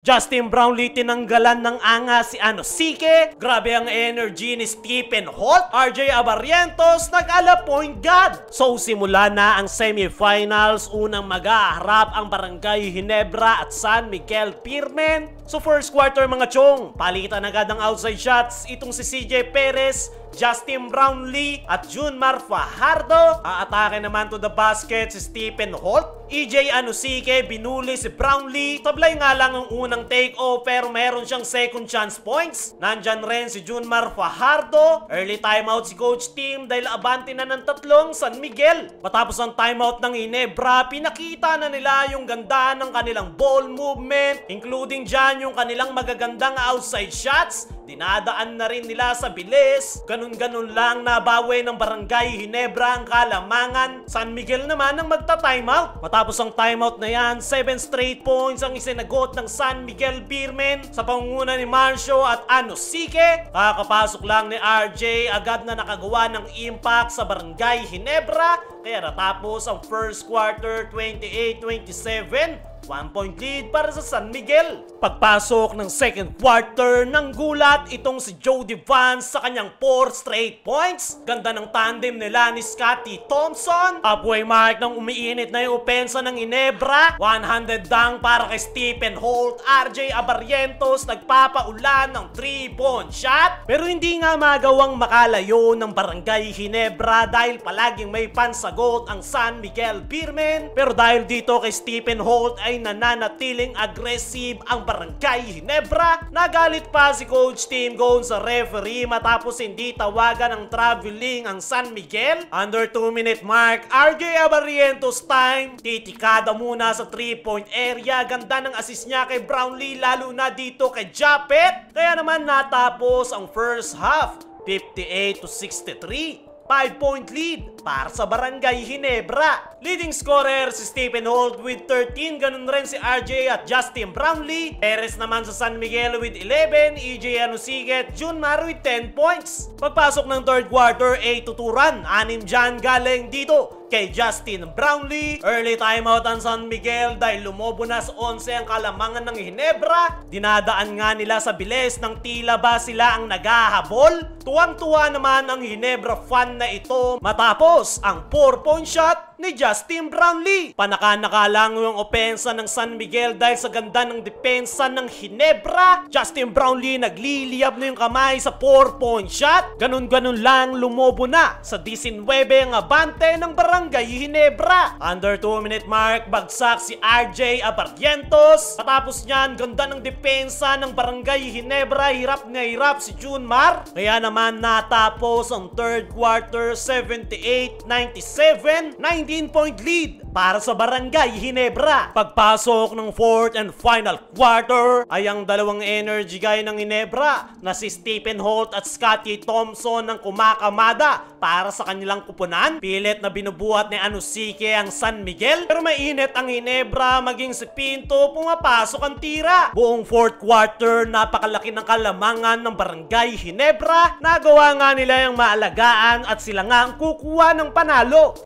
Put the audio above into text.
Justin Brownlee tinanggalan ng angas si Anosike. Grabe ang energy ni Stephen Holt. RJ Abarrientos nag-ala point guard. So simula na ang semifinals. Unang mag-aharap ang Barangay Ginebra at San Miguel Pirmen. So first quarter mga chong, palitan agad ng outside shots itong si CJ Perez, Justin Brownlee at Junmar Fajardo. Aatake naman to the basket si Stephen Holt. EJ Anosike binuli si Brownlee. Tablay nga lang ang unang take-off pero meron siyang second chance points. Nandyan rin si Junmar Fajardo. Early timeout si coach team dahil abante na ng tatlong San Miguel. Matapos ang timeout ng Ginebra, pinakita na nila yung ganda ng kanilang ball movement, including dyan yung kanilang magagandang outside shots. Dinadaan na rin nila sa bilis. Ganun-ganun lang nabawi ng Barangay Ginebra ang kalamangan. San Miguel naman ang magta-timeout. Matapos ang timeout na yan, 7 straight points ang isinagot ng San Miguel Pirmen sa pangunguna ni Marcio at Anosike. Kakapasok lang ni RJ, agad na nakagawa ng impact sa Barangay Ginebra. Kaya natapos ang first quarter 28-27. 1 point lead para sa San Miguel. Pagpasok ng second quarter, ng gulat itong si Jody Vance sa kanyang 4 straight points. Ganda ng tandem nila ni Scottie Thompson. Halfway mark nang umiinit na yung opensa ng Ginebra. 100 dunk para kay Stephen Holt. RJ Abarrientos nagpapaulan ng 3-point shot. Pero hindi nga magawang makalayo ng Barangay Ginebra dahil palaging may pansagot ang San Miguel Pirmen. Pero dahil dito kay Stephen Holt ay nananatiling aggressive ang Barangay Ginebra. Nagalit pa si coach Tim Goon sa referee matapos hindi tawagan ng traveling ang San Miguel. Under 2-minute mark, RJ Abarrientos time. Titikada muna sa 3-point area. Ganda ng assist niya kay Brownlee, lalo na dito kay Japet. Kaya naman natapos ang first half 58-63. 5-point lead para sa Barangay Ginebra. Leading scorer si Stephen Holt with 13. Ganun rin si RJ at Justin Brownlee. Perez naman sa San Miguel with 11. EJ Anosike at Junmar with 10 points. Pagpasok ng third quarter, 8-2 run. 6 dyan galing dito kay Justin Brownlee. Early timeout ang San Miguel dahil lumobo na sa 11 ang kalamangan ng Ginebra. Dinadaan nga nila sa bilis ng tila ba sila ang naghahabol. Tuwang-tuwa naman ang Ginebra fan na ito matapos ang 4-point shot ni Justin Brownlee. Panaka-naka lang yung opensa ng San Miguel dahil sa ganda ng depensa ng Ginebra. Justin Brownlee nagliliyab na yung kamay sa 4-point shot. Ganun-ganun lang lumobo na sa 19 ang abante ng Barangay Ginebra. Under 2-minute mark, bagsak si RJ Abarrientos. Patapos niyan, ganda ng depensa ng Barangay Ginebra. Hirap na hirap si Junmar. Kaya naman natapos ang third quarter 78-97. 19-point lead para sa Barangay Ginebra. Pagpasok ng fourth and final quarter ay ang dalawang energy guy ng Ginebra na si Stephen Holt at Scottie Thompson ang kumakamada para sa kanilang kupunan. Pilit na binubuhat ni Anosike ang San Miguel pero mainit ang Ginebra, maging si Pinto pumapasok ang tira. Buong fourth quarter, napakalaki ng kalamangan ng Barangay Ginebra. Nagawa nga nila yung maalagaan at sila nga ang kukuha ng panalo.